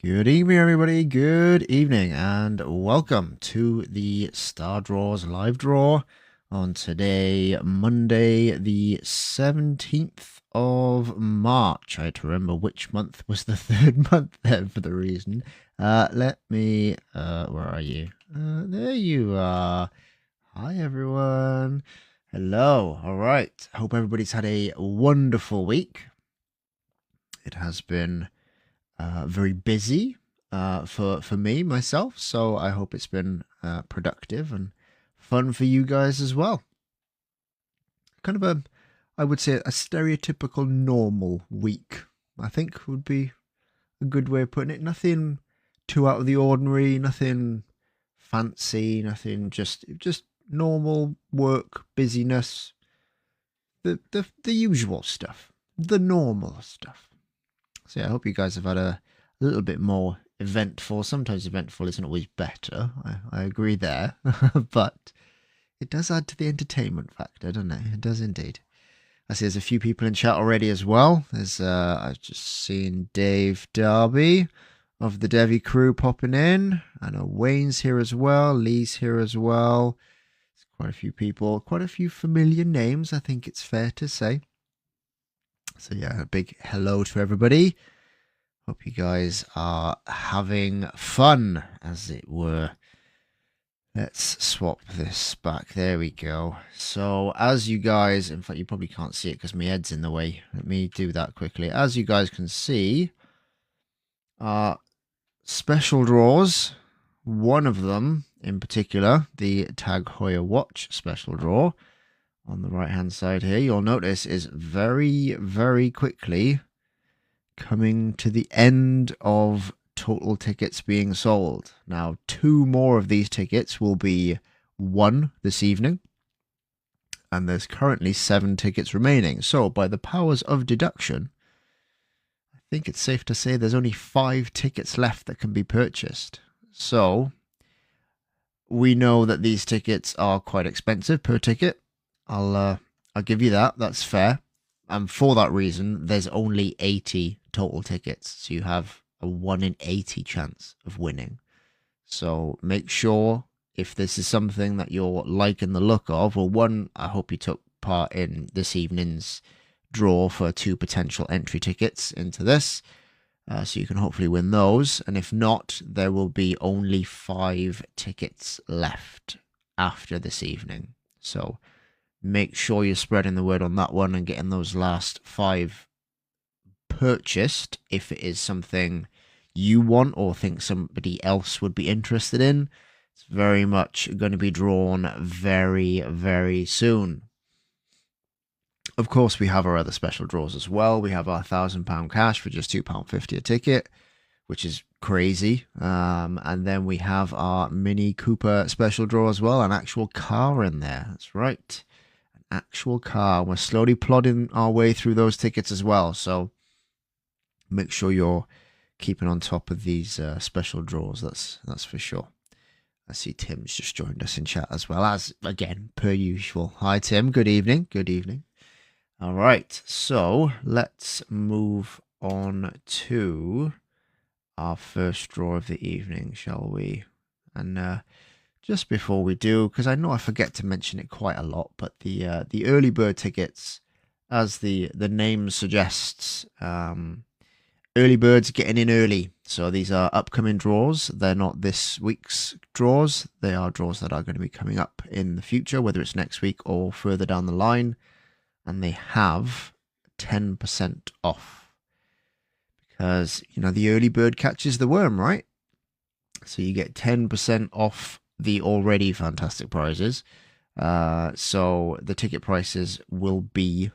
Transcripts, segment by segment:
Good evening, everybody. Good evening, and welcome to the Star Draws live draw on today, Monday, the 17th of March. I had to remember which month was the third month there for the reason. Where are you? There you are. Hi, everyone. Hello. All right. Hope everybody's had a wonderful week. It has been very busy for me myself. So I hope it's been productive and fun for you guys as well. Kind of I would say, a stereotypical normal week. I think would be a good way of putting it. Nothing too out of the ordinary. Nothing fancy. Nothing just normal work busyness. The usual stuff. The normal stuff. So yeah, I hope you guys have had a little bit more eventful. Sometimes eventful isn't always better. I agree there. But it does add to the entertainment factor, doesn't it? It does indeed. I see there's a few people in chat already as well. There's I've just seen Dave Darby of the Devi crew popping in. I know Wayne's here as well. Lee's here as well. There's quite a few people, quite a few familiar names, I think it's fair to say. So yeah, a big hello to everybody. Hope you guys are having fun, as it were. Let's swap this back. There we go. So as you guys, in fact, you probably can't see it because my head's in the way. Let me do that quickly. As you guys can see, special draws. One of them in particular, the Tag Heuer Watch special draw on the right hand side here, you'll notice is very, very quickly coming to the end of total tickets being sold. Now, 2 more of these tickets will be won this evening, and there's currently 7 tickets remaining. So, by the powers of deduction, I think it's safe to say there's only 5 tickets left that can be purchased. So, we know that these tickets are quite expensive per ticket. I'll give you that. That's fair. And for that reason, there's only 80 total tickets. So you have a 1 in 80 chance of winning. So make sure, if this is something that you're liking the look of, well, one, I hope you took part in this evening's draw for 2 potential entry tickets into this. So you can hopefully win those. And if not, there will be only 5 tickets left after this evening. So make sure you're spreading the word on that one and getting those last 5 purchased if it is something you want or think somebody else would be interested in. It's very much going to be drawn very, very soon. Of course, we have our other special draws as well. We have our £1,000 cash for just £2.50 a ticket, which is crazy. And then we have our Mini Cooper special draw as well, an actual car in there. That's right. Actual car. We're slowly plodding our way through those tickets as well, so make sure you're keeping on top of these special draws. That's for sure. I see Tim's just joined us in chat as well, as again per usual. Hi Tim, good evening. Good evening. All right, so let's move on to our first draw of the evening, shall we? And just before we do, because I know I forget to mention it quite a lot, but the early bird tickets, as the name suggests, early birds getting in early. So these are upcoming draws. They're not this week's draws. They are draws that are going to be coming up in the future, whether it's next week or further down the line. And they have 10% off. Because, you know, the early bird catches the worm, right? So you get 10% off the already fantastic prizes. So the ticket prices will be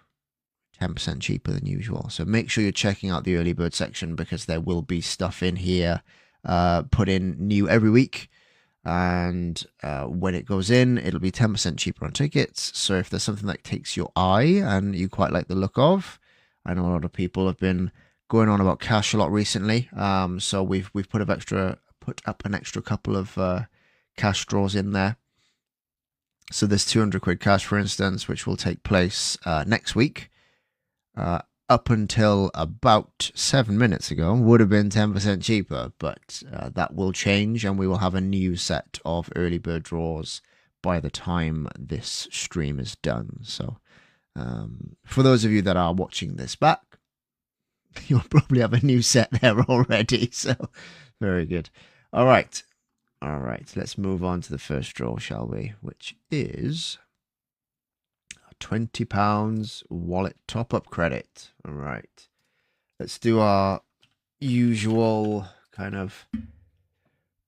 10% cheaper than usual. So make sure you're checking out the early bird section, because there will be stuff in here put in new every week. And when it goes in, it'll be 10% cheaper on tickets. So if there's something that takes your eye and you quite like the look of, I know a lot of people have been going on about cash a lot recently. So we've put up an extra couple of cash draws in there. So there's 200 quid cash, for instance, which will take place next week. up until about 7 minutes ago would have been 10% cheaper, but that will change, and we will have a new set of early bird draws by the time this stream is done. So for those of you that are watching this back, you'll probably have a new set there already. So very good. All right. Let's move on to the first draw, shall we? Which is £20 wallet top-up credit. All right. Let's do our usual kind of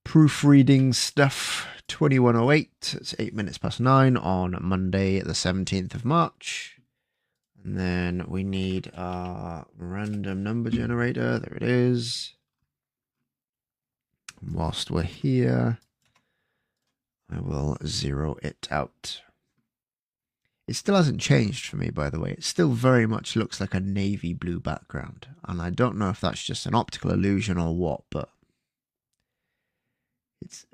proofreading stuff. 21:08. It's 8 minutes past 9 on Monday, the 17th of March. And then we need our random number generator. There it is. Whilst we're here, I will zero it out. It still hasn't changed for me, by the way. It still very much looks like a navy blue background. And I don't know if that's just an optical illusion or what, but it's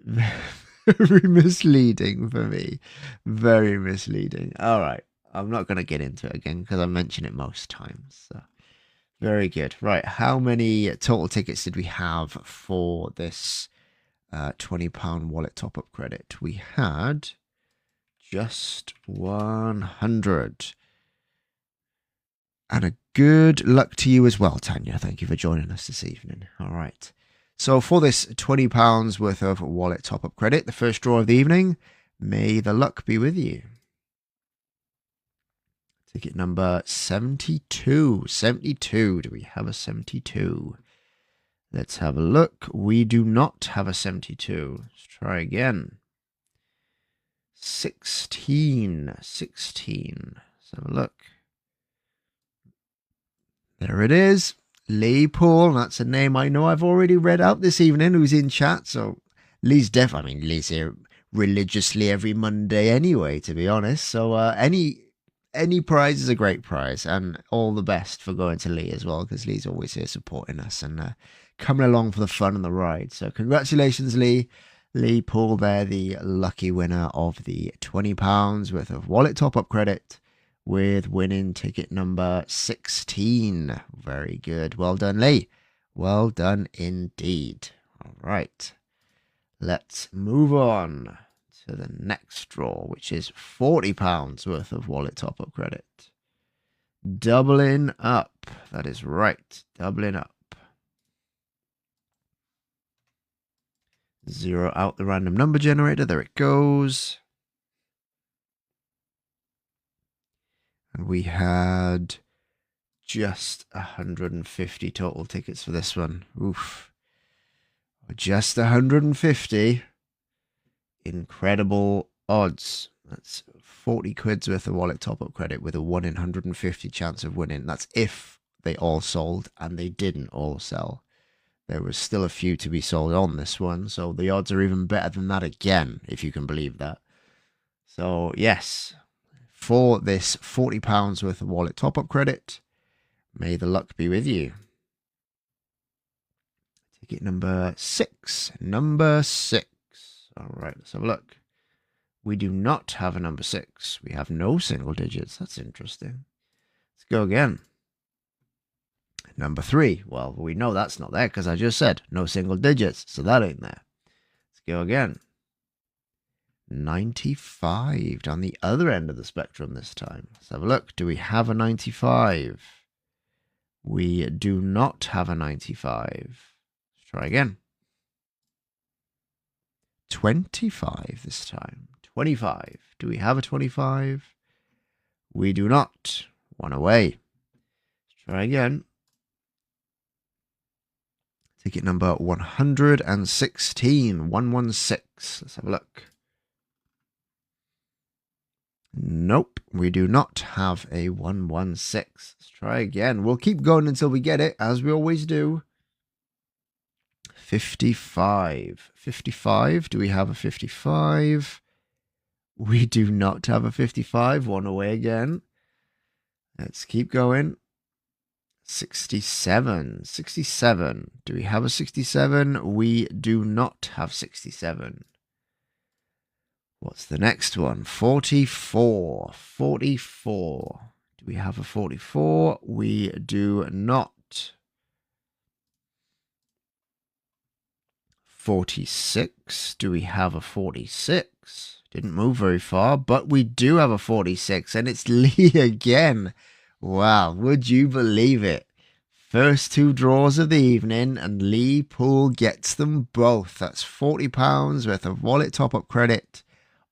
very misleading for me. Very misleading. All right. I'm not going to get into it again because I mention it most times. So. Very good. Right. How many total tickets did we have for this £20 wallet top-up credit? We had just 100. And a good luck to you as well, Tanya. Thank you for joining us this evening. All right. So for this £20 worth of wallet top-up credit, the first draw of the evening, may the luck be with you. Ticket number 72. 72. Do we have a 72? Let's have a look. We do not have a 72. Let's try again. 16. 16. Let's have a look. There it is. Lee Paul. That's a name I know I've already read out this evening, who's in chat. So Lee's Lee's here religiously every Monday anyway, to be honest. So any prize is a great prize, and all the best for going to Lee as well, because Lee's always here supporting us and coming along for the fun and the ride. So congratulations, Lee. Lee Paul there, the lucky winner of the £20 worth of wallet top-up credit with winning ticket number 16. Very good. Well done, Lee. Well done indeed. All right. Let's move on to the next draw, which is £40 worth of wallet top-up credit. Doubling up. That is right. Doubling up. Zero out the random number generator. There it goes. And we had just 150 total tickets for this one. Oof. Just 150. Incredible odds. That's 40 quid's worth of wallet top-up credit with a 1 in 150 chance of winning. That's if they all sold, and they didn't all sell. There was still a few to be sold on this one, so the odds are even better than that again, if you can believe that. So, yes, for this £40 worth of wallet top-up credit, may the luck be with you. Ticket number 6. Number 6. All right, let's have a look. We do not have a number 6. We have no single digits. That's interesting. Let's go again. Number 3. Well, we know that's not there because I just said no single digits, so that ain't there. Let's go again. 95 down the other end of the spectrum this time. Let's have a look. Do we have a 95? We do not have a 95. Let's try again. 25 this time. 25. Do we have a 25? We do not. One away. Let's try again. Ticket number 116. 116. Let's have a look. Nope, we do not have a 116. Let's try again. We'll keep going until we get it, as we always do. 55. 55. Do we have a 55? We do not have a 55. One away again. Let's keep going. 67. 67. Do we have a 67? We do not have 67. What's the next one? 44. 44. Do we have a 44? We do not. 46. Do we have a 46? Didn't move very far, but we do have a 46, and it's Lee again. Wow, would you believe it? First two draws of the evening, and Lee Poole gets them both. That's £40 worth of wallet top-up credit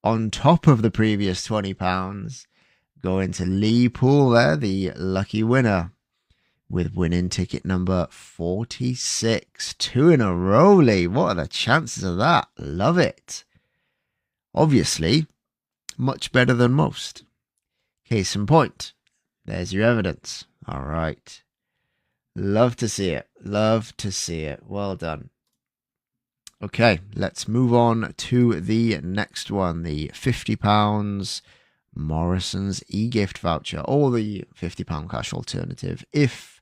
on top of the previous £20. Going to Lee Poole there, the lucky winner, with winning ticket number 46. 2 in a row, Lee. What are the chances of that? Love it. Obviously, much better than most. Case in point. There's your evidence. All right. Love to see it. Love to see it. Well done. Okay, let's move on to the next one. The £50 Morrison's e-gift voucher, or the £50 cash alternative. If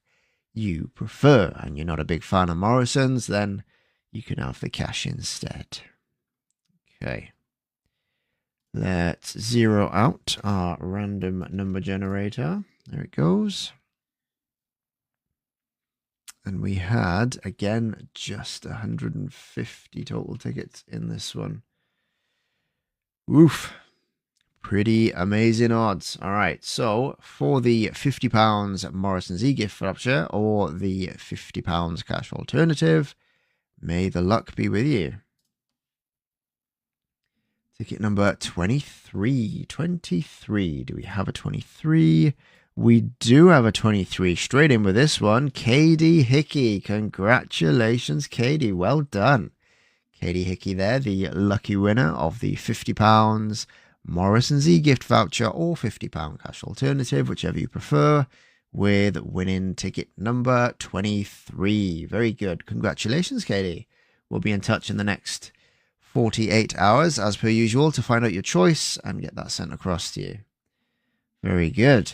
you prefer and you're not a big fan of Morrison's, then you can have the cash instead. Okay. Let's zero out our random number generator. There it goes. And we had, again, just 150 total tickets in this one. Oof. Pretty amazing odds. All right, so for the £50 Morrison's e-gift voucher or the £50 cash alternative, may the luck be with you. Ticket number 23. 23. Do we have a 23? We do have a 23. Straight in with this one. Katie Hickey. Congratulations, Katie. Well done. Katie Hickey there, the lucky winner of the £50 Morrison's e-gift voucher or £50 cash alternative, whichever you prefer, with winning ticket number 23. Very good. Congratulations, Katie. We'll be in touch in the next 48 hours, as per usual, to find out your choice and get that sent across to you. Very good.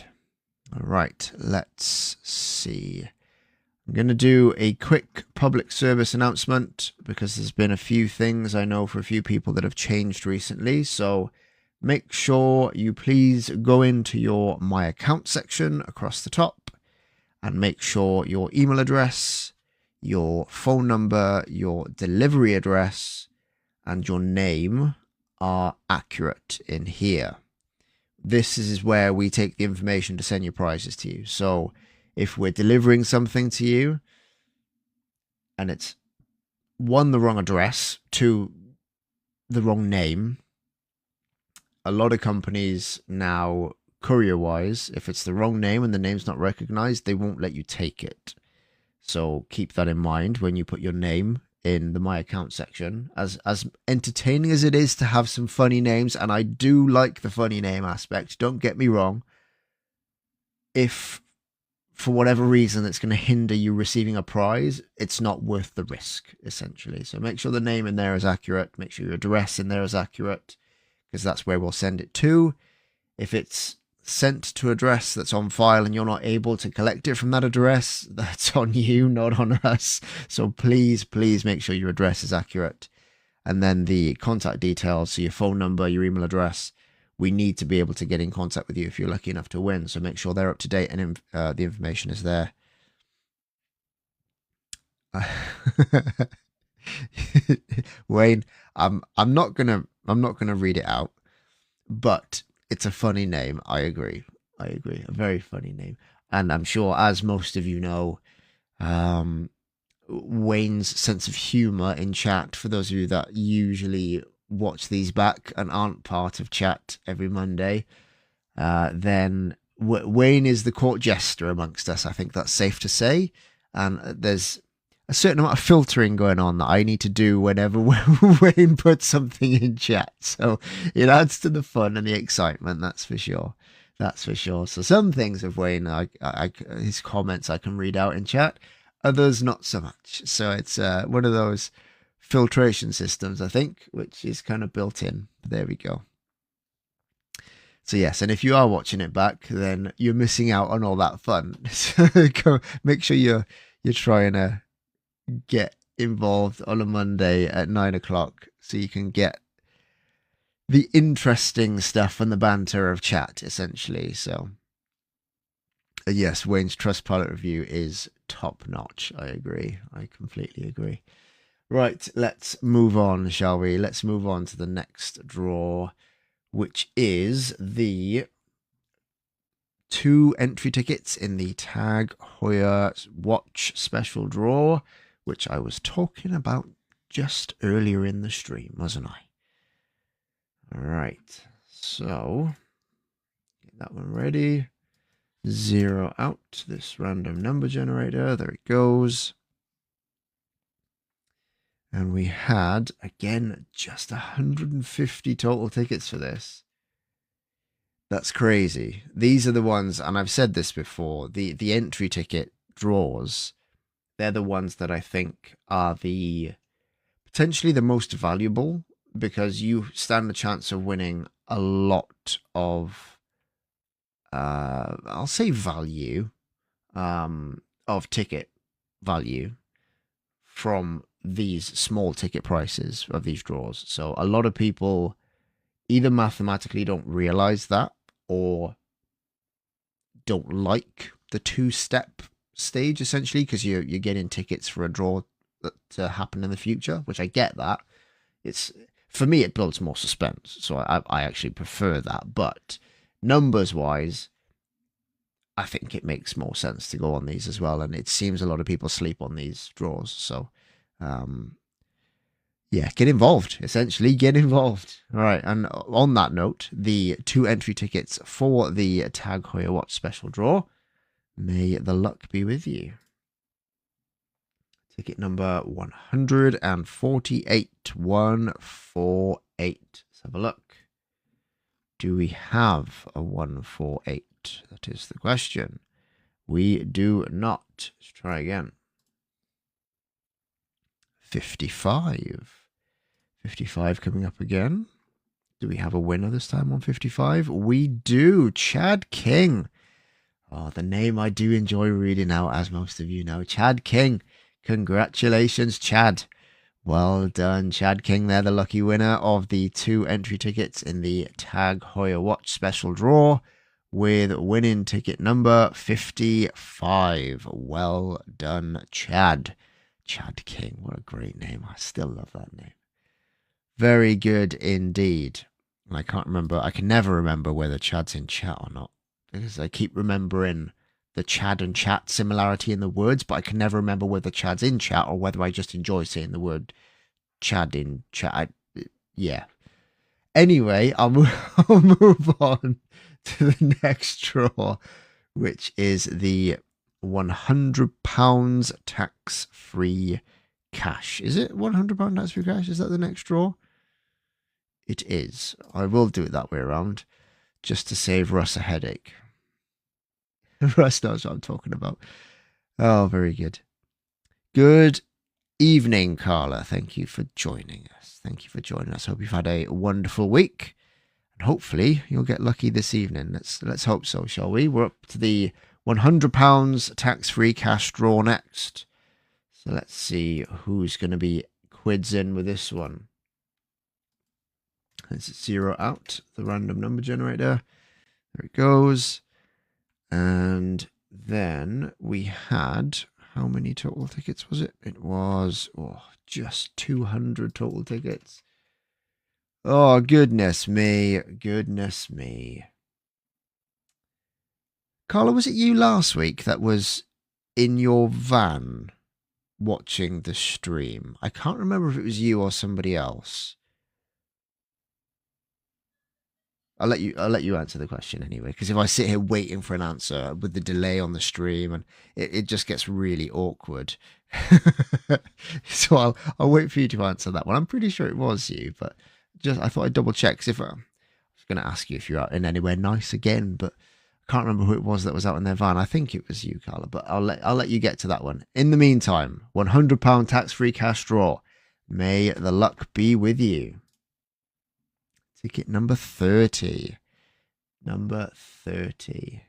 All right, let's see. I'm going to do a quick public service announcement because there's been a few things I know for a few people that have changed recently. So make sure you please go into your My Account section across the top and make sure your email address, your phone number, your delivery address, and your name are accurate in here. This is where we take the information to send your prizes to you. So if we're delivering something to you and it's one, the wrong address, two, the wrong name, a lot of companies now, courier-wise, if it's the wrong name and the name's not recognized, they won't let you take it. So keep that in mind when you put your name in the My Account section. As entertaining as it is to have some funny names, and I do like the funny name aspect, don't get me wrong, if for whatever reason it's going to hinder you receiving a prize, it's not worth the risk, essentially. So make sure the name in there is accurate, make sure your address in there is accurate, because that's where we'll send it to. If it's sent to address that's on file and you're not able to collect it from that address, that's on you, not on us. So please make sure your address is accurate. And then the contact details, so your phone number, your email address, we need to be able to get in contact with you if you're lucky enough to win. So make sure they're up to date and the information is there. Wayne, I'm not gonna read it out, but it's a funny name. I agree. A very funny name. And I'm sure, as most of you know, Wayne's sense of humor in chat, for those of you that usually watch these back and aren't part of chat every Monday, then Wayne is the court jester amongst us. I think that's safe to say. And there's a certain amount of filtering going on that I need to do whenever Wayne puts something in chat. So it adds to the fun and the excitement, that's for sure. That's for sure. So some things of Wayne, his comments I can read out in chat, others not so much. So it's one of those filtration systems, I think, which is kind of built in. There we go. So yes, and if you are watching it back, then you're missing out on all that fun. So make sure you're trying to get involved on a Monday at 9 o'clock so you can get the interesting stuff and the banter of chat, essentially. So Yes, Wayne's Trustpilot review is top notch. I agree. I completely agree. Right, let's move on, shall we? Let's move on to the next draw, which is the 2 entry tickets in the Tag Heuer Watch special draw, which I was talking about just earlier in the stream, wasn't I? All right, so get that one ready. Zero out this random number generator. There it goes. And we had, again, just 150 total tickets for this. That's crazy. These are the ones, and I've said this before, the entry ticket draws, they're the ones that I think are potentially the most valuable, because you stand a chance of winning a lot of, I'll say value, of ticket value from these small ticket prices of these draws. So a lot of people either mathematically don't realize that or don't like the 2-step stage, essentially, because you're getting tickets for a draw to happen in the future, which I get that. It's, for me, it builds more suspense, so I actually prefer that. But numbers wise, I think it makes more sense to go on these as well, and it seems a lot of people sleep on these draws. So yeah, get involved, essentially. Get involved. All right, and on that note, the 2 entry tickets for the Tag Heuer Watch special draw. May the luck be with you. Ticket number 148. 148. Let's have a look. Do we have a 148? That is the question. We do not. Let's try again. 55. 55 coming up again. Do we have a winner this time on 55? We do. Chad King. Oh, the name I do enjoy reading out, as most of you know. Chad King. Congratulations, Chad. Well done, Chad King. They're the lucky winner of the 2 entry tickets in the Tag Heuer Watch special draw, with winning ticket number 55. Well done, Chad. Chad King. What a great name. I still love that name. Very good indeed. And I can't remember. I can never remember whether Chad's in chat or not, because I keep remembering the Chad and chat similarity in the words, but I can never remember whether Chad's in chat or whether I just enjoy saying the word Chad in chat. Yeah. Anyway, I'll move on to the next draw, which is the £100 tax-free cash. Is it £100 tax-free cash? Is that the next draw? It is. I will do it that way around, just to save Russ a headache. Russ knows what I'm talking about. Oh, very good. Good evening, Carla. Thank you for joining us. Thank you for joining us. Hope you've had a wonderful week, and hopefully you'll get lucky this evening. Let's hope so, shall we? We're up to the £100 tax-free cash draw next. So let's see who's going to be quids in with this one. Let's zero out the random number generator. There it goes. And then we had, how many total tickets was it? It was just 200 total tickets. Oh, goodness me. Goodness me. Carla, was it you last week that was in your van watching the stream? I can't remember if it was you or somebody else. I'll let you answer the question anyway, because if I sit here waiting for an answer with the delay on the stream, and it just gets really awkward. So I'll wait for you to answer that one. I'm pretty sure it was you, but I thought I'd double check, because if I was going to ask you if you're out in anywhere nice again, but I can't remember who it was that was out in their van. I think it was you, Carla, but I'll let you get to that one. In the meantime, £100 tax-free cash draw. May the luck be with you. Ticket number 30. Number 30.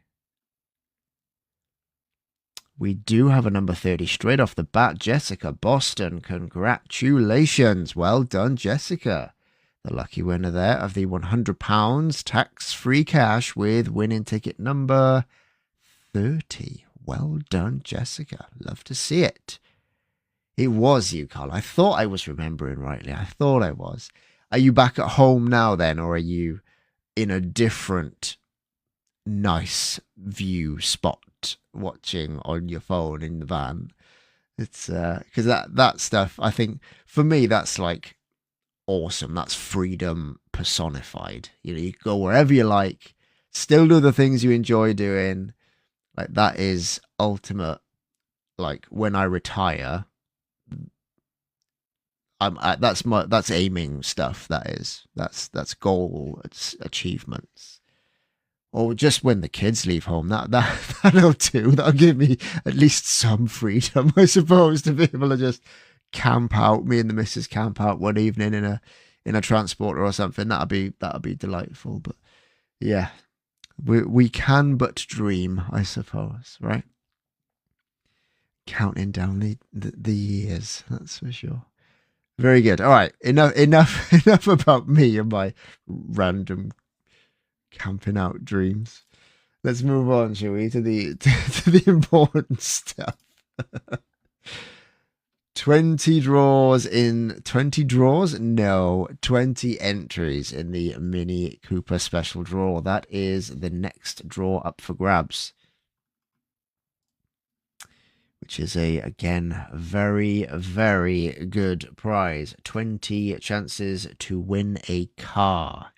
We do have a number 30 straight off the bat. Jessica Boston. Congratulations. Well done, Jessica. The lucky winner there of the £100 tax-free cash with winning ticket number 30. Well done, Jessica. Love to see it. It was you, Carl. I thought I was remembering rightly. I thought I was. Are you back at home now then, or are you in a different nice view spot watching on your phone in the van? It's because that stuff, I think for me, that's like awesome. That's freedom personified. You know, you can go wherever you like, still do the things you enjoy doing. Like that is ultimate. Like when I retire, that's aiming stuff. That's goal. It's achievements. Or just when the kids leave home, that'll do. That'll give me at least some freedom, I suppose, to be able to just camp out. Me and the missus camp out one evening in a transporter or something. That'll be delightful. But yeah, we can but dream, I suppose, right? Counting down the years, that's for sure. Very good. All right, enough about me and my random camping out dreams. Let's move on, shall we, to the important stuff. 20 draws? No, 20 entries in the Mini Cooper special draw. That is the next draw up for grabs, which is again, very, very good prize. 20 chances to win a car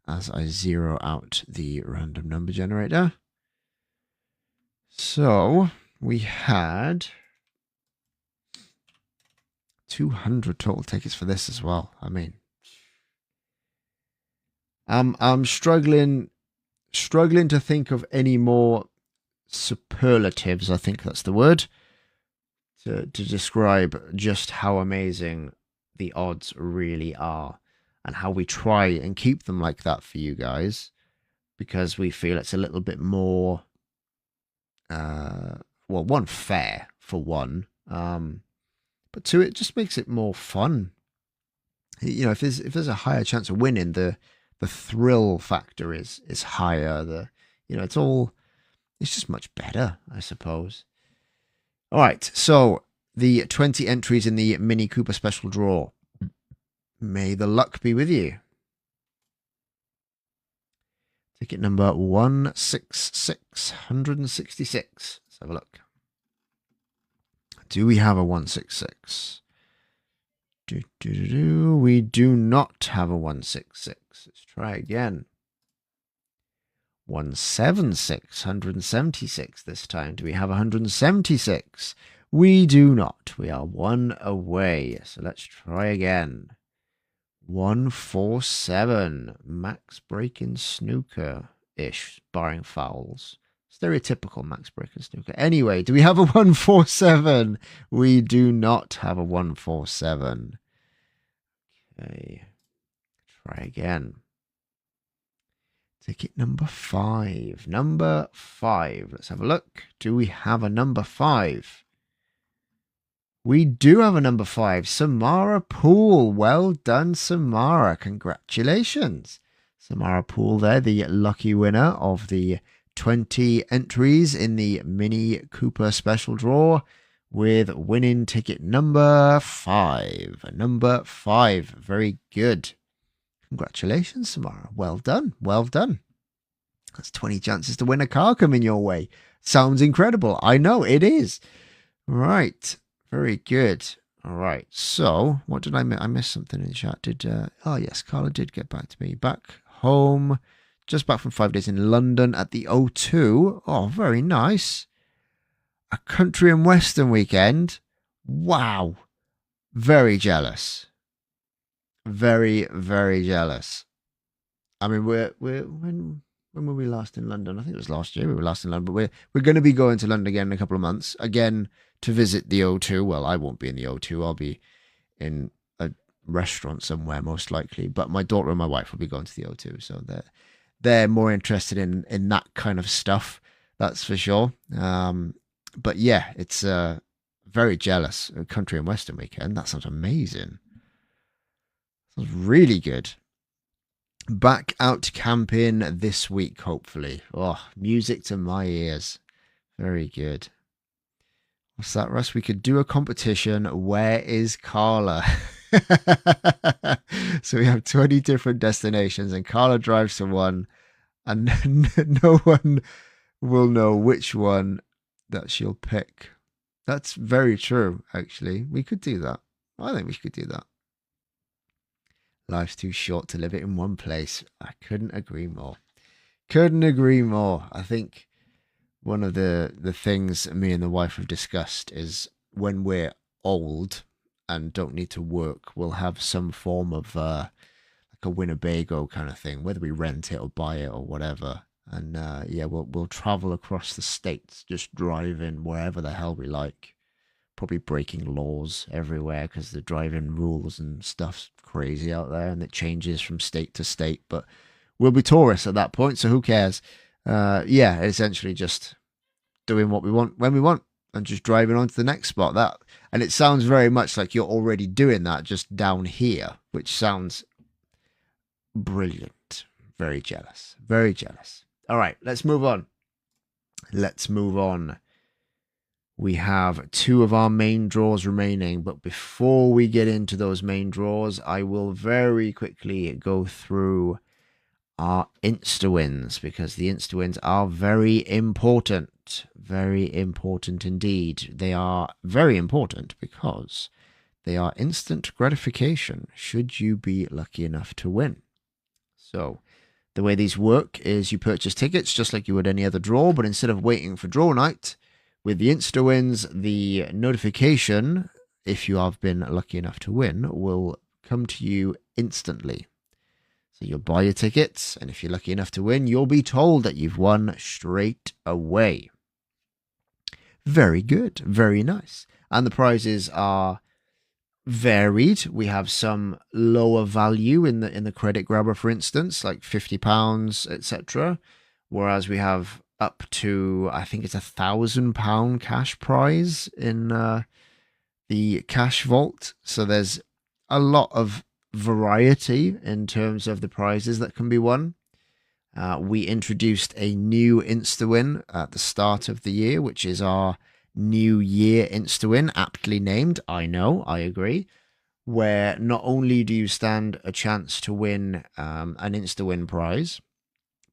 as I zero out the random number generator. So we had 200 total tickets for this as well. I mean, I'm struggling to think of any more superlatives, I think that's the word, to describe just how amazing the odds really are and how we try and keep them like that for you guys, because we feel it's a little bit more one, fair for one, but two, it just makes it more fun. You know, if there's a higher chance of winning, the thrill factor is higher. It's just much better, I suppose. All right, so the 20 entries in the Mini Cooper special draw. May the luck be with you. Ticket number 166, 166. Let's have a look. Do we have a 166? We do not have a 166. Let's try again. 176, 176 this time. Do we have 176? We do not. We are one away. So let's try again. 147. Max breaking snooker-ish, barring fouls. Stereotypical max breaking snooker. Anyway, do we have a 147? We do not have a 147. Okay. Try again. Ticket number 5. Number 5. Let's have a look. Do we have a number 5? We do have a number 5. Samara Poole. Well done, Samara. Congratulations. Samara Poole there, the lucky winner of the 20 entries in the Mini Cooper special draw with winning ticket number 5. Number 5. Very good. Congratulations, Samara. Well done. Well done. That's 20 chances to win a car coming your way. Sounds incredible. I know it is. Right. Very good. All right. So, what did I miss? I missed something in the chat. Oh, yes. Carla did get back to me. Back home. Just back from 5 days in London at the O2. Oh, very nice. A country and western weekend. Wow. Very jealous. Very, very jealous. I mean, when were we last in London? I think it was last year we were last in London, but we're going to be going to London again in a couple of months, again to visit the O2. Well, I won't be in the O2. I'll be in a restaurant somewhere most likely, but my daughter and my wife will be going to the O2, so they're more interested in that kind of stuff, that's for sure. But yeah, it's very jealous. A country and western weekend. That sounds amazing. Sounds really good. Back out camping this week, hopefully. Oh, music to my ears. Very good. What's that, Russ? We could do a competition. Where is Carla? So we have 20 different destinations, and Carla drives to one, and no one will know which one that she'll pick. That's very true, actually. We could do that. I think we could do that. Life's too short to live it in one place. I couldn't agree more. Couldn't agree more. I think one of the things me and the wife have discussed is when we're old and don't need to work, we'll have some form of like a Winnebago kind of thing, whether we rent it or buy it or whatever. And yeah, we'll travel across the states, just driving wherever the hell we like. Probably breaking laws everywhere because the driving rules and stuff's crazy out there, and it changes from state to state. But we'll be tourists at that point, so who cares? Yeah, essentially just doing what we want when we want and just driving on to the next spot. And it sounds very much like you're already doing that just down here, which sounds brilliant. Very jealous. Very jealous. All right, let's move on. Let's move on. We have 2 of our main draws remaining, but before we get into those main draws, I will very quickly go through our insta-wins, because the insta-wins are very important. Very important indeed. They are very important because they are instant gratification should you be lucky enough to win. So the way these work is you purchase tickets just like you would any other draw, but instead of waiting for draw night, with the insta-wins, the notification, if you have been lucky enough to win, will come to you instantly. So you'll buy your tickets, and if you're lucky enough to win, you'll be told that you've won straight away. Very good. Very nice. And the prizes are varied. We have some lower value in the credit grabber, for instance, like £50, etc. Whereas we have up to, I think it's £1,000 cash prize in the cash vault. So there's a lot of variety in terms of the prizes that can be won. We introduced a new Insta-win at the start of the year, which is our New Year Insta-win, aptly named. I know, I agree. Where not only do you stand a chance to win an Insta-win prize,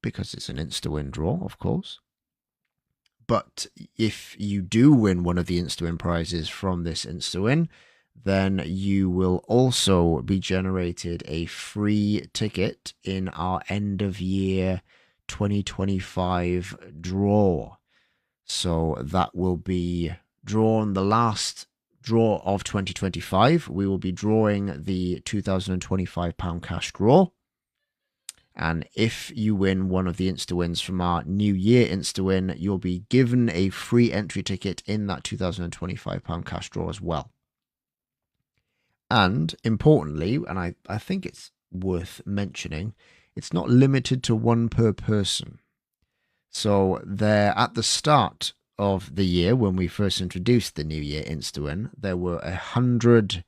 because it's an Insta-win draw, of course, but if you do win one of the Insta-win prizes from this Insta-win, then you will also be generated a free ticket in our end of year 2025 draw. So that will be drawn the last draw of 2025. We will be drawing the £2,025 cash draw. And if you win one of the Insta-wins from our New Year Insta-win, you'll be given a free entry ticket in that £2,025 cash draw as well. And importantly, and I think it's worth mentioning, it's not limited to one per person. So there, at the start of the year, when we first introduced the New Year Insta-win, there were 100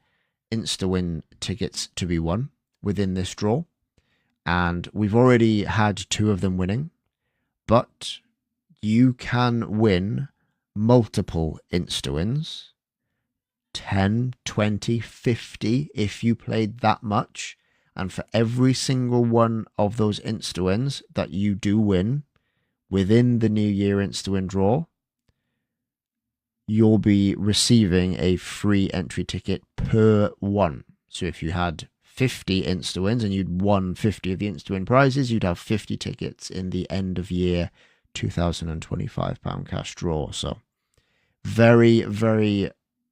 Insta-win tickets to be won within this draw. And we've already had 2 of them winning, but you can win multiple Insta-wins, 10, 20, 50 if you played that much. And for every single one of those Insta-wins that you do win within the New Year Insta-win draw, you'll be receiving a free entry ticket per one. So if you had 50 Insta-wins and you'd won 50 of the Insta-win prizes, you'd have 50 tickets in the end of year £2,025 cash draw. So very, very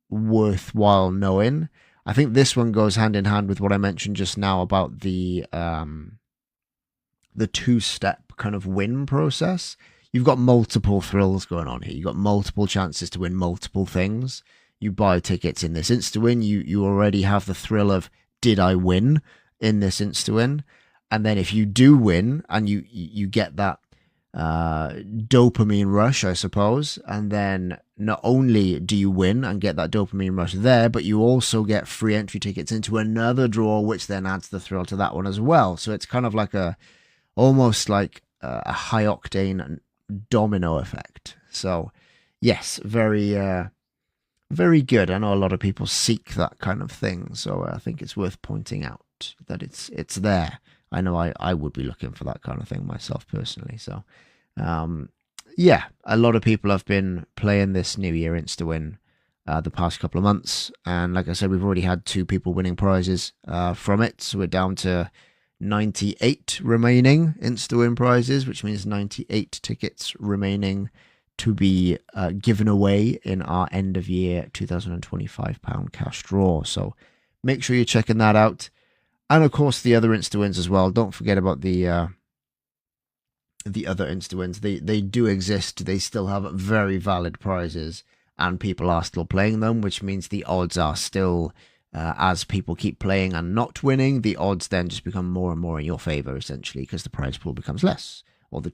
worthwhile knowing. I think this one goes hand in hand with what I mentioned just now about the 2-step kind of win process. You've got multiple thrills going on here. You've got multiple chances to win multiple things. You buy tickets in this Insta-win, you already have the thrill of, did I win in this Insta-win? And then if you do win and you get that dopamine rush, I suppose, and then not only do you win and get that dopamine rush there, but you also get free entry tickets into another draw, which then adds the thrill to that one as well. So it's kind of like almost like a high octane domino effect. So yes, very good. I know a lot of people seek that kind of thing, so I think it's worth pointing out that it's there. I know I would be looking for that kind of thing myself personally. So, yeah, a lot of people have been playing this New Year Insta-Win the past couple of months, and like I said, we've already had 2 people winning prizes from it, so we're down to 98 remaining Insta-Win prizes, which means 98 tickets remaining to be given away in our end of year £2025 cash draw. So make sure you're checking that out. And of course, the other Insta-Wins as well. Don't forget about the other Insta-Wins. They do exist. They still have very valid prizes, and people are still playing them, which means the odds are still, as people keep playing and not winning, the odds then just become more and more in your favor, essentially, because the prize pool becomes less. Or the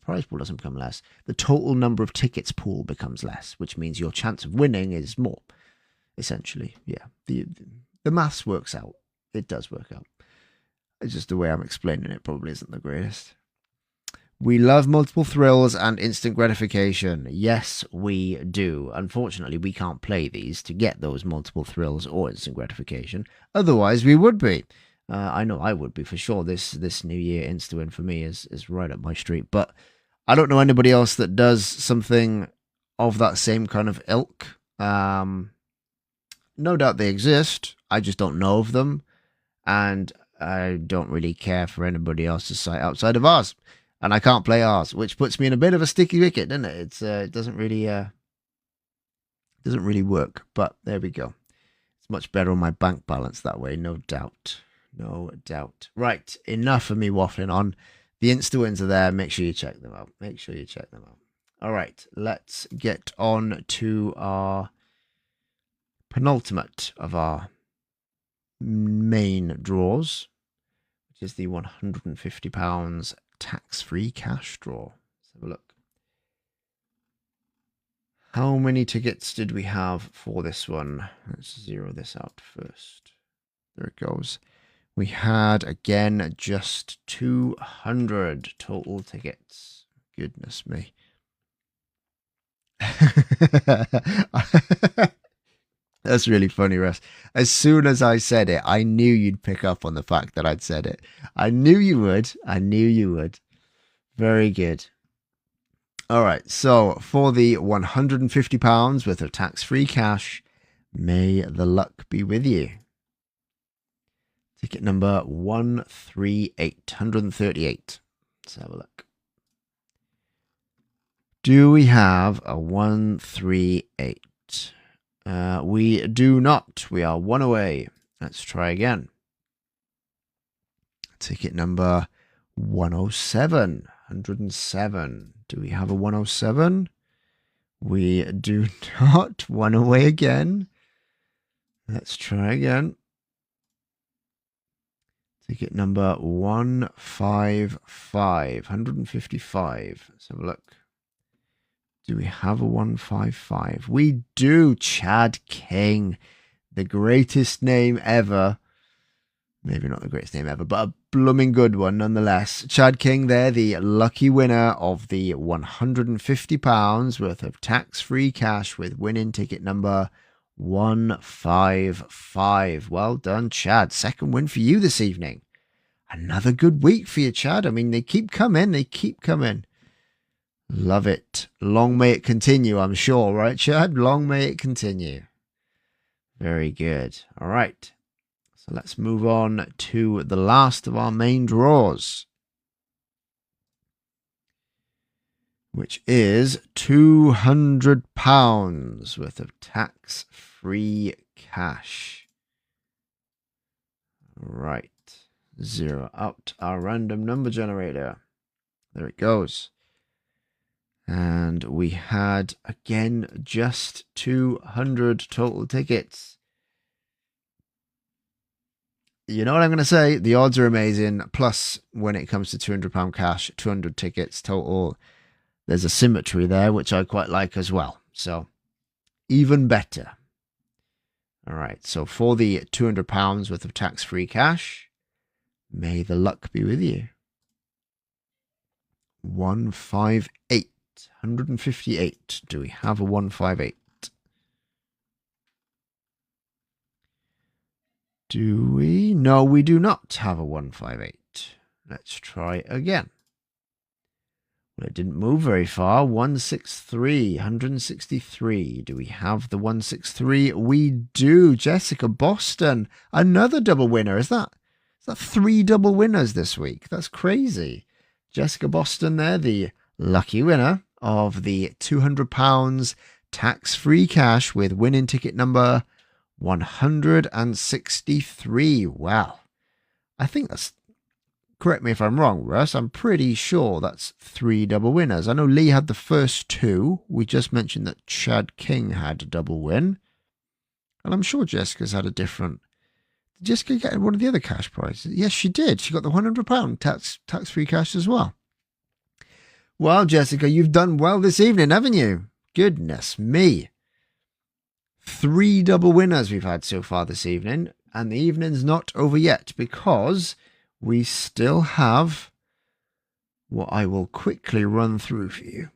prize pool doesn't become less. The total number of tickets pool becomes less, which means your chance of winning is more, essentially. Yeah, the maths works out. It does work out. It's just the way I'm explaining it probably isn't the greatest. We love multiple thrills and instant gratification. Yes, we do. Unfortunately, we can't play these to get those multiple thrills or instant gratification. Otherwise, we would be. I know I would be for sure. This New Year Insta-Win for me is right up my street. But I don't know anybody else that does something of that same kind of ilk. No doubt they exist. I just don't know of them. And I don't really care for anybody else's site outside of ours. And I can't play ours, which puts me in a bit of a sticky wicket, doesn't it? It doesn't really work. But there we go. It's much better on my bank balance that way, no doubt. No doubt. Right, enough of me waffling on. The Insta-Wins are there. Make sure you check them out. All right, let's get on to our penultimate of our main draws, which is the £150 tax-free cash draw. Let's have a look. How many tickets did we have for this one? Let's zero this out first. There it goes. We had, again, just 200 total tickets. Goodness me. That's really funny, Russ. As soon as I said it, I knew you'd pick up on the fact that I'd said it. I knew you would. Very good. All right, so for the £150 worth of tax-free cash, may the luck be with you. Ticket number 138. Let's have a look. Do we have a 138? We do not. We are one away. Let's try again. Ticket number 107. 107. Do we have a 107? We do not. One away again. Let's try again. Ticket number 155. 155. Let's have a look. Do we have a 155? We do. Chad King. The greatest name ever. Maybe not the greatest name ever, but a blooming good one nonetheless. Chad King there, the lucky winner of the £150 worth of tax-free cash with winning ticket number 155. Well done, Chad. Second win for you this evening. Another good week for you, Chad. I mean, they keep coming. Love it. Long may it continue, I'm sure, right, Chad? Long may it continue. Very good. All right. So let's move on to the last of our main draws, which is £200 worth of tax-free cash. Right. Zero out our random number generator. There it goes. And we had, again, just 200 total tickets. You know what I'm going to say? The odds are amazing. Plus, when it comes to £200 cash, 200 tickets total, there's a symmetry there, which I quite like as well. So, even better. All right. So, for the £200 worth of tax-free cash, may the luck be with you. 158. 158. Do we have a 158? Do we? No, we do not have a 158. Let's try again. Well, it didn't move very far. 163, 163. Do we have the 163? We do. Jessica Boston, another double winner. Is that 3 double winners this week? That's crazy. Jessica Boston there, the lucky winner of the £200 tax-free cash with winning ticket number 163. Wow. I think that's, correct me if I'm wrong, Russ, I'm pretty sure that's 3 double winners. I know Lee had the first 2. We just mentioned that Chad King had a double win. And I'm sure Jessica's had a different... Did Jessica get one of the other cash prizes? Yes, she did. She got the £100 tax-free cash as well. Well, Jessica, you've done well this evening, haven't you? Goodness me. 3 double winners we've had so far this evening. And the evening's not over yet because we still have what I will quickly run through for you.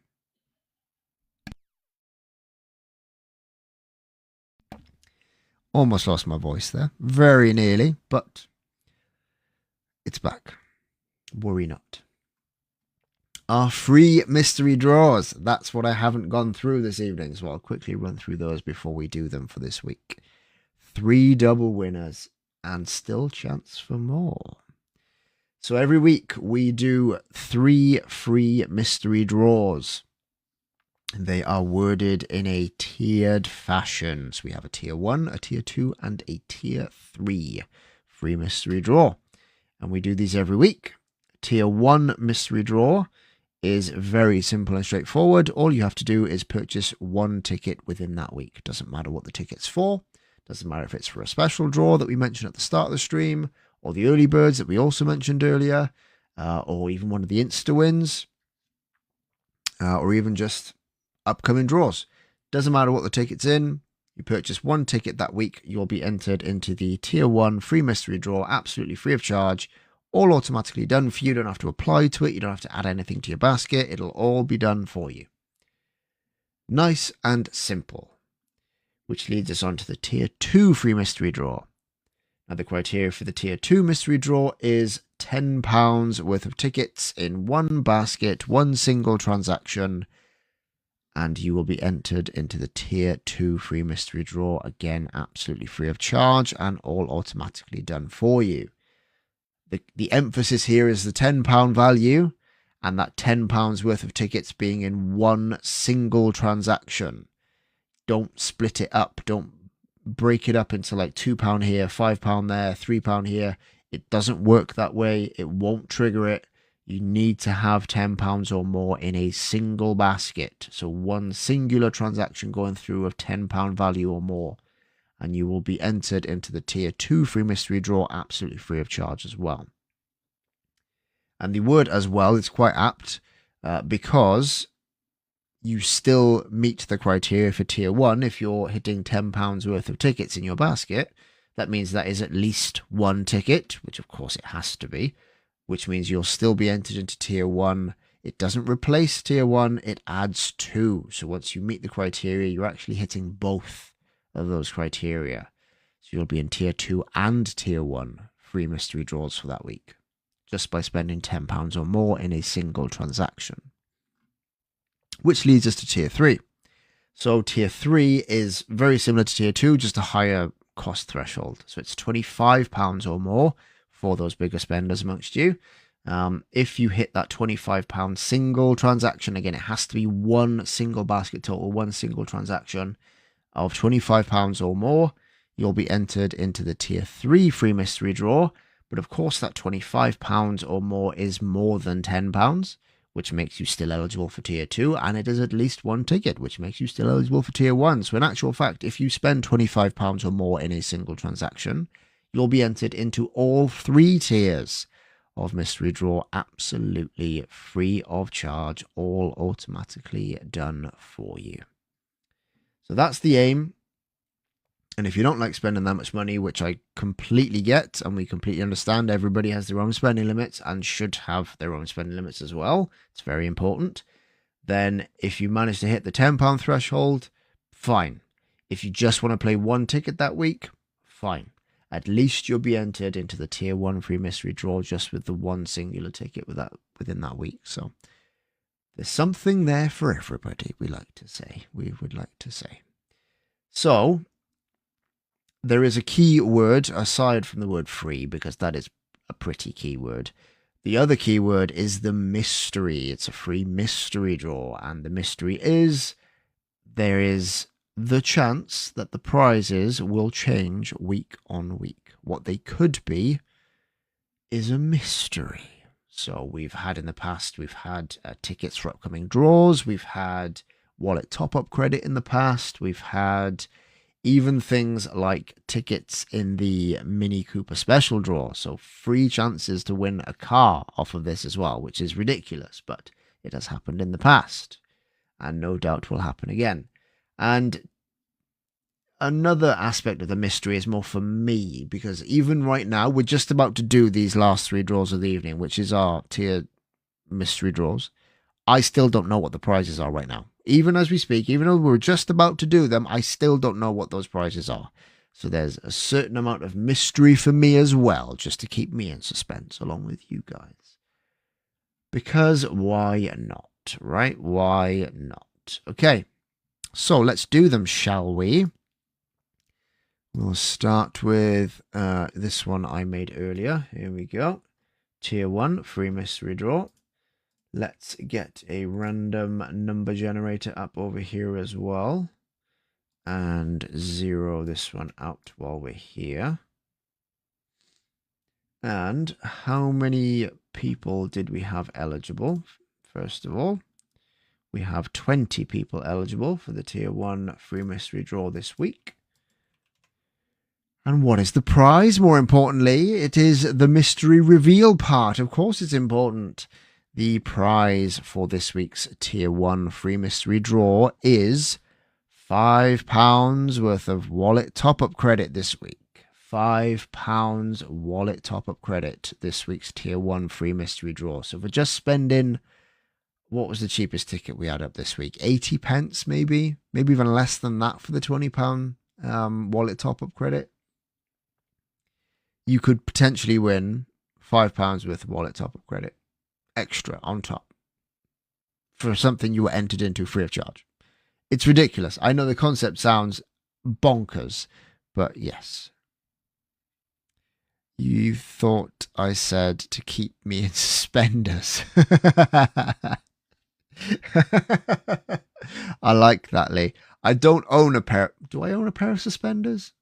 Almost lost my voice there. Very nearly, but it's back. Worry not. Our free mystery draws. That's what I haven't gone through this evening, so I'll quickly run through those before we do them for this week. 3 double winners and still chance for more. So every week we do 3 free mystery draws. They are worded in a tiered fashion. So we have a tier 1, a tier 2, and a tier 3 free mystery draw. And we do these every week. Tier 1 mystery draw is very simple and straightforward. All you have to do is purchase 1 ticket within that week. Doesn't matter what the ticket's for. Doesn't matter if it's for a special draw that we mentioned at the start of the stream, or the early birds that we also mentioned earlier, or even one of the Insta wins, or even just upcoming draws. Doesn't matter what the ticket's in. You purchase 1 ticket that week, you'll be entered into the tier 1 free mystery draw, absolutely free of charge, all automatically done for you. You don't have to apply to it. You don't have to add anything to your basket. It'll all be done for you. Nice and simple. Which leads us on to the tier 2 free mystery draw. Now the criteria for the tier 2 mystery draw is £10 worth of tickets in 1 basket, 1 single transaction, and you will be entered into the tier 2 free mystery draw. Again, absolutely free of charge and all automatically done for you. The emphasis here is the £10 value and that £10 worth of tickets being in 1 single transaction. Don't split it up. Don't break it up into like £2 here, £5 there, £3 here. It doesn't work that way. It won't trigger it. You need to have £10 or more in a single basket. So 1 singular transaction going through of £10 value or more. And you will be entered into the tier 2 free mystery draw absolutely free of charge as well. And the word as well is quite apt because you still meet the criteria for tier 1. If you're hitting £10 worth of tickets in your basket, that means that is at least 1 ticket, which of course it has to be, which means you'll still be entered into tier 1. It doesn't replace tier 1, it adds 2. So once you meet the criteria, you're actually hitting both of those criteria. So you'll be in tier 2 and tier 1 free mystery draws for that week, just by spending £10 or more in a single transaction. Which leads us to tier 3. So tier 3 is very similar to tier 2, just a higher cost threshold. So it's £25 or more for those bigger spenders amongst you. If you hit that £25 single transaction, again, it has to be 1 single basket total, 1 single transaction of £25 or more, you'll be entered into the tier 3 free mystery draw. But of course, that £25 or more is more than £10, which makes you still eligible for tier 2, and it is at least 1 ticket, which makes you still eligible for tier 1. So in actual fact, if you spend £25 or more in a single transaction, you'll be entered into all 3 tiers of mystery draw absolutely free of charge, all automatically done for you. So that's the aim. And if you don't like spending that much money, which I completely get and we completely understand, everybody has their own spending limits and should have their own spending limits as well. It's very important. then if you manage to hit the £10 threshold, fine. If you just want to play one ticket that week, fine. At least you'll be entered into the tier 1 free mystery draw just with the one singular ticket within that week. So there's something there for everybody, we would like to say. So there is a key word aside from the word free, because that is a pretty key word. The other keyword is the mystery. It's a free mystery draw, and the mystery is there is the chance that the prizes will change week on week. What they could be is a mystery. So we've had in the past, we've had tickets for upcoming draws. We've had wallet top-up credit in the past. We've had even things like tickets in the Mini Cooper special draw. So free chances to win a car off of this as well, which is ridiculous, but it has happened in the past and no doubt will happen again. And another aspect of the mystery is more for me, because even right now, we're just about to do these last 3 draws of the evening, which is our tier mystery draws. I still don't know what the prizes are right now. Even as we speak, even though we're just about to do them, I still don't know what those prizes are. So there's a certain amount of mystery for me as well, just to keep me in suspense along with you guys. Because why not, right? Why not? Okay, so let's do them, shall we? We'll start with this one I made earlier. Here we go. Tier 1 free mystery draw. Let's get a random number generator up over here as well. And zero this one out while we're here. And how many people did we have eligible? First of all, we have 20 people eligible for the tier 1 free mystery draw this week. And what is the prize? More importantly, it is the mystery reveal part. Of course it's important. The prize for this week's tier 1 free mystery draw is £5 worth of wallet top-up credit this week. £5 wallet top-up credit this week's tier 1 free mystery draw. So if we're just spending, what was the cheapest ticket we had up this week? 80 pence maybe? Maybe even less than that for the £20 wallet top-up credit. You could potentially win £5 worth of wallet top-up credit extra on top for something you were entered into free of charge. It's ridiculous. I know the concept sounds bonkers, but yes. You thought I said to keep me in suspenders. I like that, Lee. I don't own a pair. Do I own a pair of suspenders?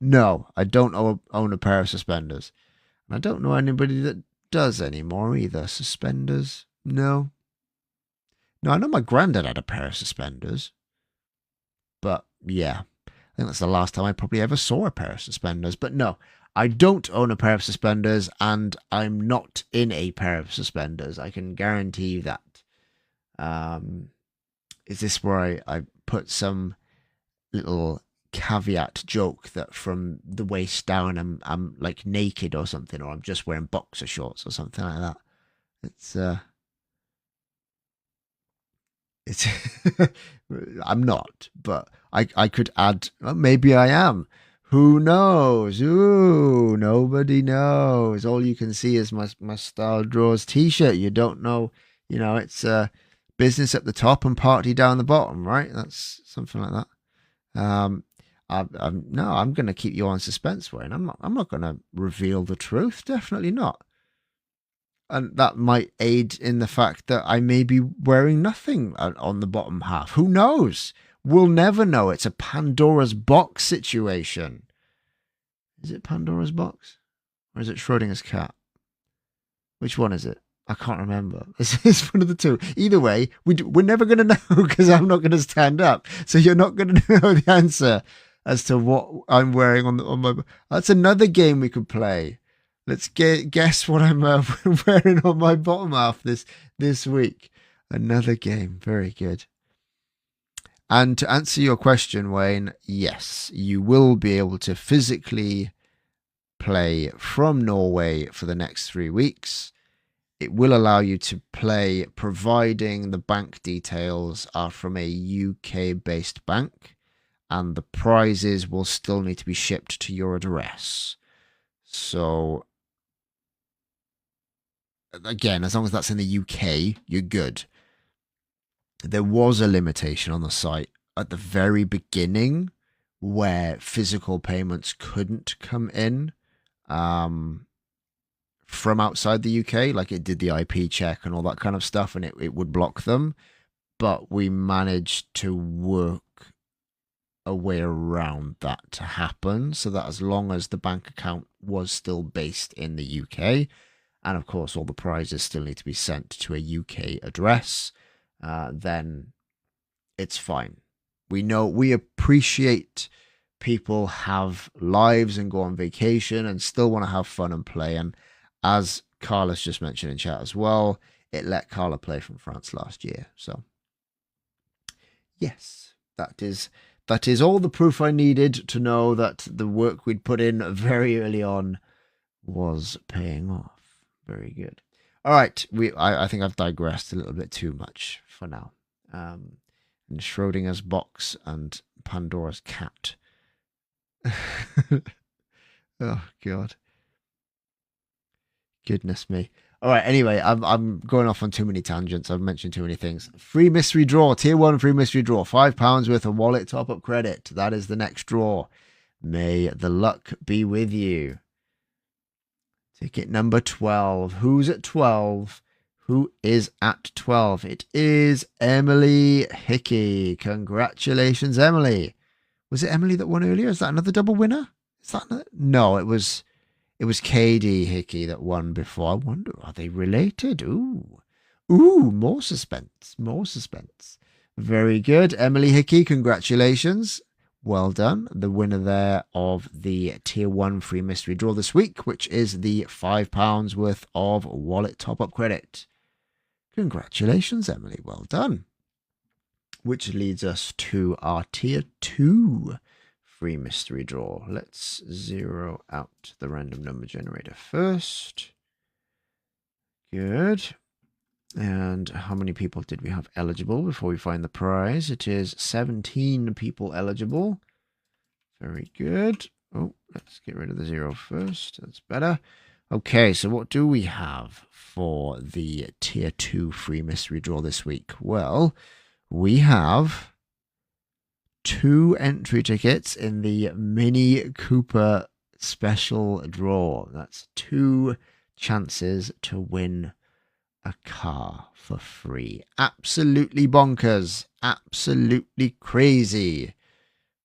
No, I don't own a pair of suspenders. I don't know anybody that does anymore either. Suspenders? No. No, I know my granddad had a pair of suspenders. But yeah, I think that's the last time I probably ever saw a pair of suspenders. But no, I don't own a pair of suspenders, and I'm not in a pair of suspenders. I can guarantee you that. Is this where I put some little caveat joke that from the waist down I'm like naked or something, or I'm just wearing boxer shorts or something like that? It's I'm not, but I could add, well, maybe I am. Who knows? Ooh, nobody knows. All you can see is my Style Draws t-shirt. You don't know, it's business at the top and party down the bottom, right? That's something like that. I'm going to keep you on suspense, Wayne. I'm not going to reveal the truth. Definitely not. And that might aid in the fact that I may be wearing nothing on the bottom half. Who knows? We'll never know. It's a Pandora's box situation. Is it Pandora's box? Or is it Schrodinger's cat? Which one is it? I can't remember. It's one of the two. Either way, we're never going to know because I'm not going to stand up. So you're not going to know the answer as to what I'm wearing on my... That's another game we could play. Let's guess what I'm wearing on my bottom half this week. Another game. Very good. And to answer your question, Wayne, yes, you will be able to physically play from Norway for the next 3 weeks. it will allow you to play providing the bank details are from a UK-based bank and the prizes will still need to be shipped to your address. So, again, as long as that's in the UK, you're good. There was a limitation on the site at the very beginning where physical payments couldn't come in from outside the UK, like it did the IP check and all that kind of stuff, and it would block them. But we managed to work a way around that to happen so that as long as the bank account was still based in the UK, and of course all the prizes still need to be sent to a UK address, then it's fine. We appreciate people have lives and go on vacation and still want to have fun and play. And as Carlos just mentioned in chat as well, it let Carla play from France last year. So yes, that is all the proof I needed to know that the work we'd put in very early on was paying off. Very good. All right, I think I've digressed a little bit too much for now. And Schrodinger's box and Pandora's cat. Oh God. Goodness me. All right, anyway, I'm going off on too many tangents. I've mentioned too many things. Free mystery draw, tier 1 free mystery draw, £5 worth of wallet top-up credit. That is the next draw. May the luck be with you. Ticket number 12. Who's at 12? Who is at 12? It is Emily Hickey. Congratulations, Emily. Was it Emily that won earlier? Is that another double winner? Is that another? No, it was Katie Hickey that won before. I wonder, are they related? Ooh, more suspense. More suspense. Very good. Emily Hickey, congratulations. Well done. The winner there of the tier 1 free mystery draw this week, which is the £5 worth of wallet top-up credit. Congratulations, Emily. Well done. Which leads us to our tier 2 free mystery draw. Let's zero out the random number generator first. Good. And how many people did we have eligible before we find the prize? It is 17 people eligible. Very good. Oh, let's get rid of the 0 first. That's better. Okay, so what do we have for the tier 2 free mystery draw this week? Well, we have 2 entry tickets in the Mini Cooper special draw. That's 2 chances to win a car for free. Absolutely bonkers. Absolutely crazy.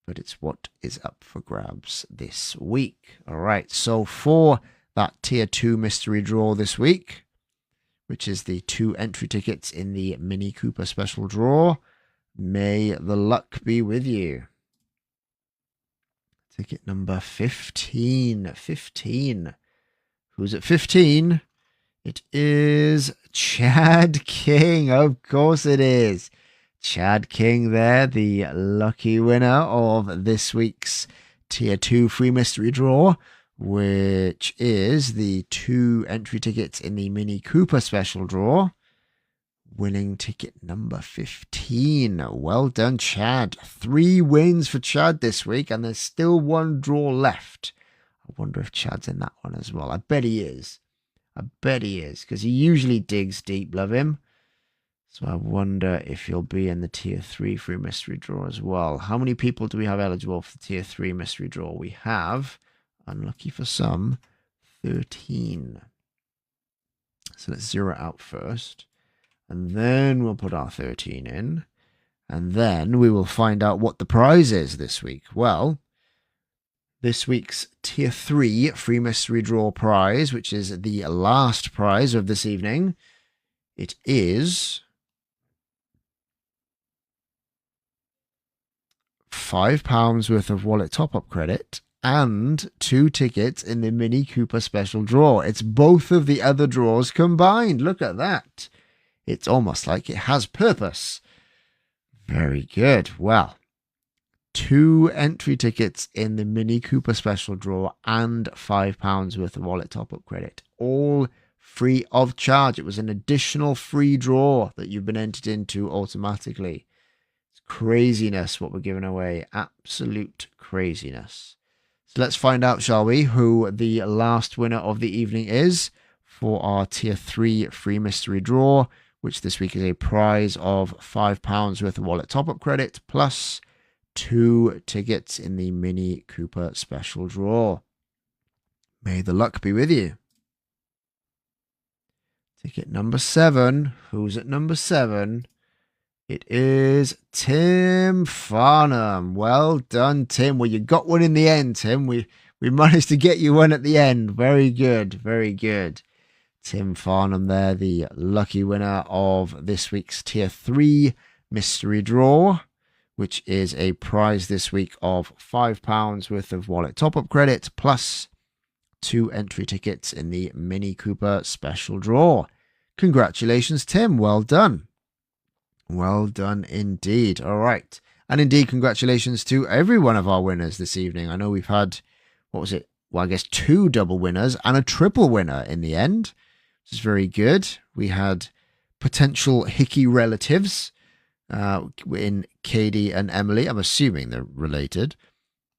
But it's what is up for grabs this week. All right, so for that tier 2 mystery draw this week, which is the 2 entry tickets in the Mini Cooper special draw, may the luck be with you. Ticket number 15. 15. Who's at 15? It is Chad King. Of course it is. Chad King there, the lucky winner of this week's tier 2 free mystery draw, which is the 2 entry tickets in the Mini Cooper special draw. Winning ticket number 15. Well done, Chad. 3 wins for Chad this week, and there's still 1 draw left. I wonder if Chad's in that one as well. I bet he is. I bet he is, because he usually digs deep, love him. So I wonder if he'll be in the tier 3 free mystery draw as well. How many people do we have eligible for the tier 3 mystery draw? We have, unlucky for some, 13. So let's zero out first. And then we'll put our 13 in. And then we will find out what the prize is this week. Well, this week's tier 3 free mystery draw prize, which is the last prize of this evening, it is £5 worth of wallet top-up credit and 2 tickets in the Mini Cooper special draw. It's both of the other draws combined. Look at that. It's almost like it has purpose. Very good. Well, 2 entry tickets in the Mini Cooper special draw and £5 worth of wallet top-up credit. All free of charge. It was an additional free draw that you've been entered into automatically. It's craziness what we're giving away. Absolute craziness. So let's find out, shall we, who the last winner of the evening is for our Tier 3 free mystery draw, which this week is a prize of £5 worth of wallet top-up credit plus 2 tickets in the Mini Cooper special draw. May the luck be with you. Ticket number 7. Who's at number 7? It is Tim Farnham. Well done, Tim. Well, you got one in the end, Tim. We managed to get you one at the end. Very good. Very good. Tim Farnham there, the lucky winner of this week's Tier 3 mystery draw, which is a prize this week of £5 worth of wallet top-up credit plus 2 entry tickets in the Mini Cooper special draw. Congratulations, Tim. Well done. Well done indeed. All right. And indeed, congratulations to every one of our winners this evening. I know we've had, what was it? Well, I guess 2 double winners and a triple winner in the end, which is very good. We had potential Hickey relatives in Katie and Emily. I'm assuming they're related.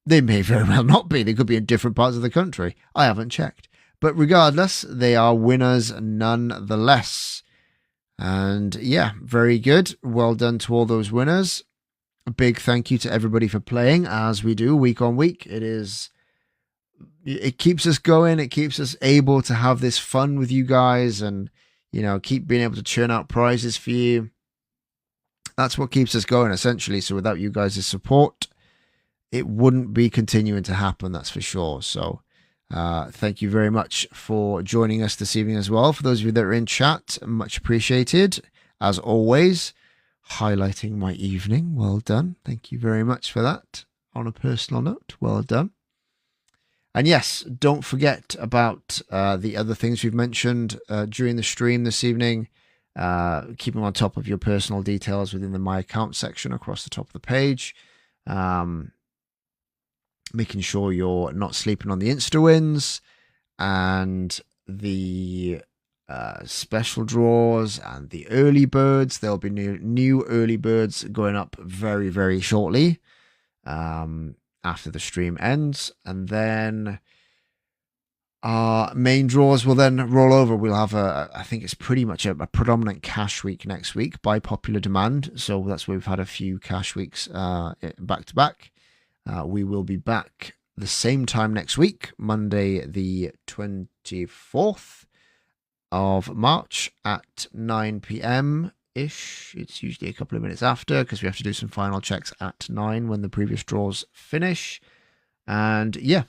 They may very well not be. They could be in different parts of the country. I haven't checked. But regardless, they are winners nonetheless. And yeah, very good. Well done to all those winners. A big thank you to everybody for playing as we do week on week. It keeps us going. It keeps us able to have this fun with you guys and, keep being able to churn out prizes for you. That's what keeps us going, essentially. So without you guys' support, it wouldn't be continuing to happen, that's for sure. So thank you very much for joining us this evening as well. For those of you that are in chat, much appreciated. As always, highlighting my evening. Well done. Thank you very much for that. On a personal note, well done. And yes, don't forget about the other things we've mentioned during the stream this evening. Keeping on top of your personal details within the My Account section across the top of the page. Making sure you're not sleeping on the Insta wins and the special draws and the early birds. There'll be new early birds going up very, very shortly after the stream ends. And then our main draws will then roll over. We'll have I think it's pretty much a predominant cash week next week by popular demand. So that's where we've had a few cash weeks back to back. We will be back the same time next week, Monday the 24th of March at 9 p.m.-ish. It's usually a couple of minutes after because we have to do some final checks at 9 when the previous draws finish. And yeah,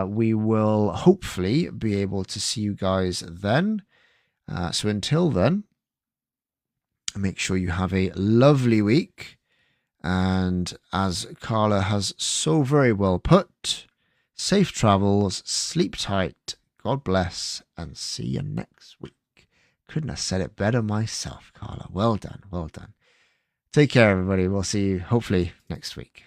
we will hopefully be able to see you guys then. So until then, make sure you have a lovely week. And as Carla has so very well put, safe travels, sleep tight, God bless, and see you next week. Couldn't have said it better myself, Carla. Well done, well done. Take care, everybody. We'll see you hopefully next week.